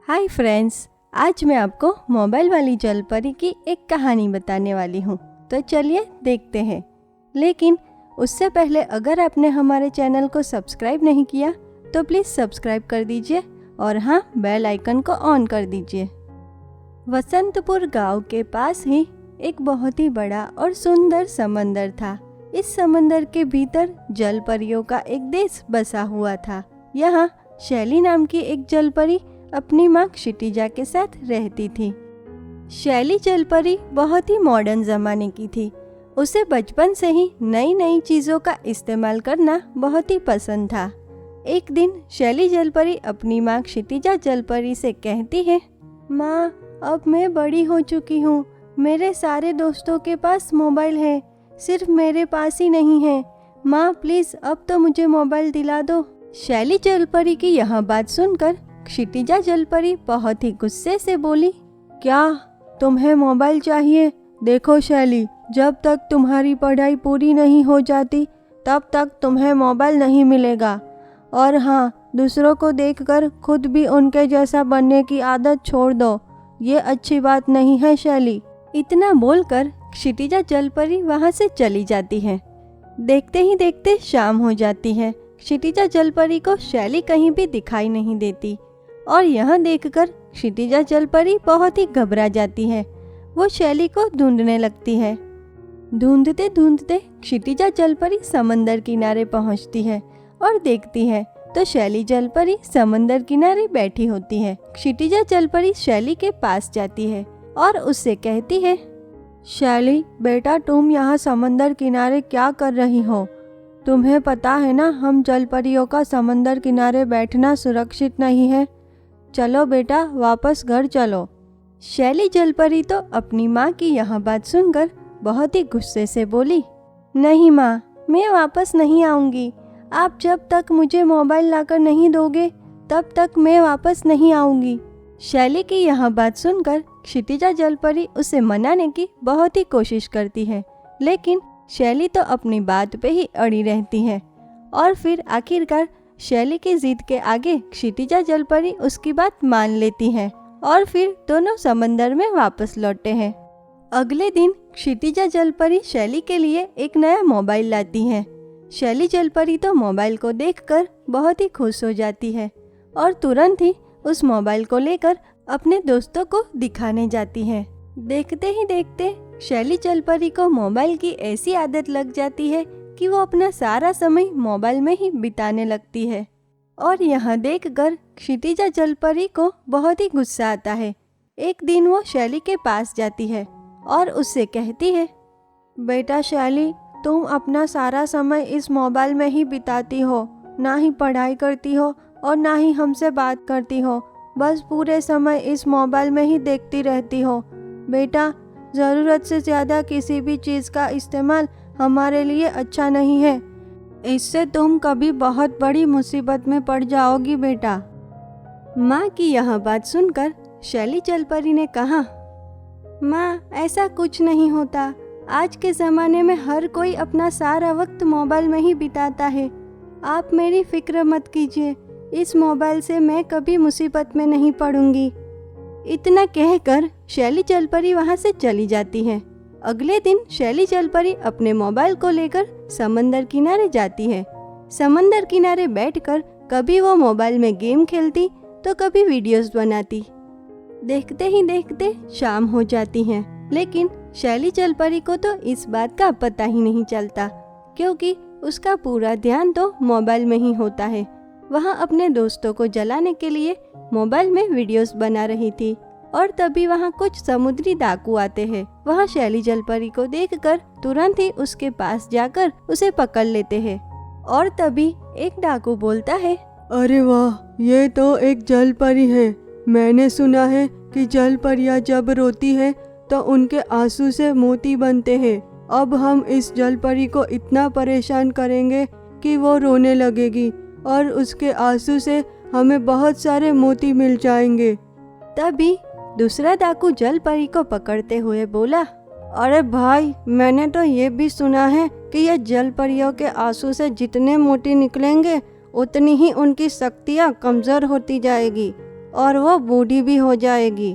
Hi friends, आज मैं आपको मोबाइल वाली जलपरी की एक कहानी बताने वाली हूँ। तो चलिए देखते हैं। लेकिन उससे पहले अगर आपने हमारे चैनल को सब्सक्राइब नहीं किया तो प्लीज़ सब्सक्राइब कर दीजिए और हाँ, बेल आइकन को ऑन कर दीजिए। वसंतपुर गांव के पास ही एक बहुत ही बड़ा और सुंदर समंदर था। इस समंदर के भीतर जलपरियों का एक देश बसा हुआ था। यहाँ शैली नाम की एक जलपरी अपनी माँ क्षितिजा के साथ रहती थी। शैली जलपरी बहुत ही मॉडर्न ज़माने की थी। उसे बचपन से ही नई नई चीज़ों का इस्तेमाल करना बहुत ही पसंद था। एक दिन शैली जलपरी अपनी माँ क्षितिजा जलपरी से कहती है, माँ, अब मैं बड़ी हो चुकी हूँ। मेरे सारे दोस्तों के पास मोबाइल है, सिर्फ मेरे पास ही नहीं है। माँ प्लीज़ अब तो मुझे मोबाइल दिला दो। शैली जलपरी की यह बात सुनकर क्षितिजा जलपरी बहुत ही गुस्से से बोली, क्या तुम्हें मोबाइल चाहिए? देखो शैली, जब तक तुम्हारी पढ़ाई पूरी नहीं हो जाती तब तक तुम्हें मोबाइल नहीं मिलेगा। और हाँ, दूसरों को देखकर खुद भी उनके जैसा बनने की आदत छोड़ दो। ये अच्छी बात नहीं है शैली। इतना बोलकर क्षितिजा जलपरी वहाँ से चली जाती है। देखते ही देखते शाम हो जाती है। क्षितिजा जलपरी को शैली कहीं भी दिखाई नहीं देती और यह देखकर क्षितिजा जलपरी बहुत ही घबरा जाती है। वो शैली को ढूंढने लगती है। ढूंढते ढूंढते क्षितिजा जलपरी समंदर किनारे पहुंचती है और देखती है तो शैली जलपरी समंदर किनारे बैठी होती है। क्षितिजा जलपरी शैली के पास जाती है और उससे कहती है, शैली बेटा, तुम यहाँ समंदर किनारे क्या कर रही हो? तुम्हें पता है ना, हम जलपरियों का समंदर किनारे बैठना सुरक्षित नहीं है। चलो बेटा, वापस घर चलो। शैली जलपरी तो अपनी माँ की यह बात सुनकर बहुत ही गुस्से से बोली, नहीं माँ, मैं वापस नहीं आऊँगी। आप जब तक मुझे मोबाइल लाकर नहीं दोगे तब तक मैं वापस नहीं आऊँगी। शैली की यह बात सुनकर क्षितिजा जलपरी उसे मनाने की बहुत ही कोशिश करती है, लेकिन शैली तो अपनी बात पे ही अड़ी रहती है। और फिर आखिरकार शैली की जिद के आगे क्षितिजा जलपरी उसकी बात मान लेती है और फिर दोनों समंदर में वापस लौटते हैं। अगले दिन क्षितिजा जलपरी शैली के लिए एक नया मोबाइल लाती है। शैली जलपरी तो मोबाइल को देखकर बहुत ही खुश हो जाती है और तुरंत ही उस मोबाइल को लेकर अपने दोस्तों को दिखाने जाती है। देखते ही देखते शैली जलपरी को मोबाइल की ऐसी आदत लग जाती है कि वो अपना सारा समय मोबाइल में ही बिताने लगती है। और यह देखकर क्षितिजा जलपरी को बहुत ही गुस्सा आता है। एक दिन वो शैली के पास जाती है और उससे कहती है, बेटा शैली, तुम अपना सारा समय इस मोबाइल में ही बिताती हो, ना ही पढ़ाई करती हो और ना ही हमसे बात करती हो। बस पूरे समय इस मोबाइल में ही देखती रहती हो। बेटा, ज़रूरत से ज़्यादा किसी भी चीज़ का इस्तेमाल हमारे लिए अच्छा नहीं है। इससे तुम कभी बहुत बड़ी मुसीबत में पड़ जाओगी बेटा। माँ की यह बात सुनकर शैली जलपरी ने कहा, माँ, ऐसा कुछ नहीं होता। आज के ज़माने में हर कोई अपना सारा वक्त मोबाइल में ही बिताता है। आप मेरी फिक्र मत कीजिए, इस मोबाइल से मैं कभी मुसीबत में नहीं पड़ूंगी। इतना कहकर शैली जलपरी वहाँ से चली जाती है। अगले दिन शैली जलपरी अपने मोबाइल को लेकर समंदर किनारे जाती है। समंदर किनारे बैठकर कभी वो मोबाइल में गेम खेलती तो कभी वीडियोस बनाती। देखते ही देखते शाम हो जाती है, लेकिन शैली जलपरी को तो इस बात का पता ही नहीं चलता क्योंकि उसका पूरा ध्यान तो मोबाइल में ही होता है। वहाँ अपने दोस्तों को जलाने के लिए मोबाइल में वीडियोस बना रही थी और तभी वहाँ कुछ समुद्री डाकू आते हैं। वहाँ शैली जलपरी को देखकर तुरंत ही उसके पास जाकर उसे पकड़ लेते हैं और तभी एक डाकू बोलता है, अरे वाह, ये तो एक जलपरी है। मैंने सुना है कि जलपरियाँ जब रोती है तो उनके आंसू से मोती बनते हैं। अब हम इस जलपरी को इतना परेशान करेंगे कि वो रोने लगेगी और उसके आंसू से हमें बहुत सारे मोती मिल जाएंगे। तभी दूसरा डाकू जलपरी को पकड़ते हुए बोला, अरे भाई, मैंने तो ये भी सुना है कि ये जलपरियों के आंसू से जितने मोती निकलेंगे उतनी ही उनकी शक्तियाँ कमज़ोर होती जाएगी। और वो बूढ़ी भी हो जाएगी।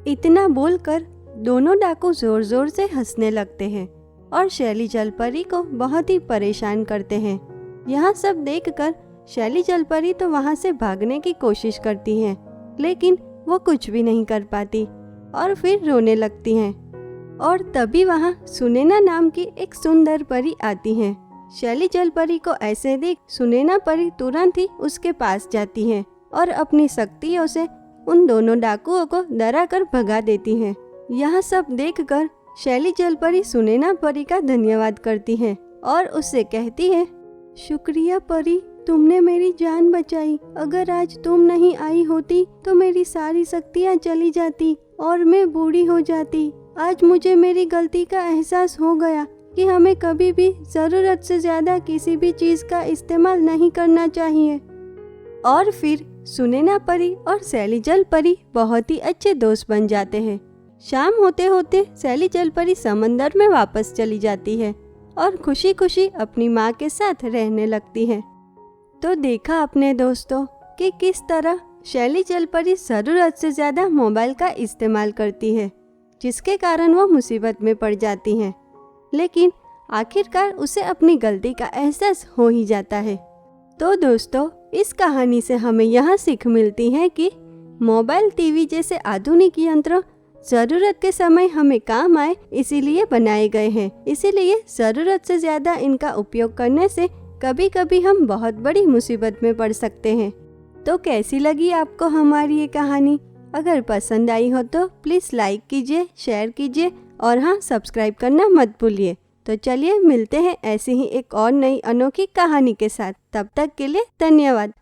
इतना बोलकर दोनों डाकू जोर जोर से हंसने लगते हैं और शैली जलपरी को बहुत ही परेशान करते हैं। यह सब देखकर शैली जलपरी तो वहाँ से भागने की कोशिश करती है, लेकिन वो कुछ भी नहीं कर पाती और फिर रोने लगती हैं। और तभी वहाँ सुनैना नाम की एक सुंदर परी आती है। शैली जलपरी को ऐसे देख सुनैना परी तुरंत ही उसके पास जाती है और अपनी शक्तियों से उन दोनों डाकुओं को डरा कर भगा देती है। यह सब देखकर शैली जलपरी सुनैना परी का धन्यवाद करती है और उससे कहती है, शुक्रिया परी, तुमने मेरी जान बचाई। अगर आज तुम नहीं आई होती तो मेरी सारी शक्तियाँ चली जाती और मैं बूढ़ी हो जाती। आज मुझे मेरी गलती का एहसास हो गया कि हमें कभी भी ज़रूरत से ज़्यादा किसी भी चीज़ का इस्तेमाल नहीं करना चाहिए। और फिर सुनैना परी और शैली जलपरी बहुत ही अच्छे दोस्त बन जाते हैं। शाम होते होते शैली जलपरी समंदर में वापस चली जाती है और खुशी खुशी अपनी माँ के साथ रहने लगती है। तो देखा अपने दोस्तों कि किस तरह शैली जलपरी ज़रूरत से ज़्यादा मोबाइल का इस्तेमाल करती है, जिसके कारण वो मुसीबत में पड़ जाती हैं। लेकिन आखिरकार उसे अपनी गलती का एहसास हो ही जाता है। तो दोस्तों, इस कहानी से हमें यह सीख मिलती है कि मोबाइल, टीवी जैसे आधुनिक यंत्र ज़रूरत के समय हमें काम आए इसीलिए बनाए गए हैं। इसीलिए ज़रूरत से ज़्यादा इनका उपयोग करने से कभी कभी हम बहुत बड़ी मुसीबत में पड़ सकते हैं। तो कैसी लगी आपको हमारी ये कहानी? अगर पसंद आई हो तो प्लीज़ लाइक कीजिए, शेयर कीजिए और हाँ, सब्सक्राइब करना मत भूलिए। तो चलिए मिलते हैं ऐसी ही एक और नई अनोखी कहानी के साथ। तब तक के लिए धन्यवाद।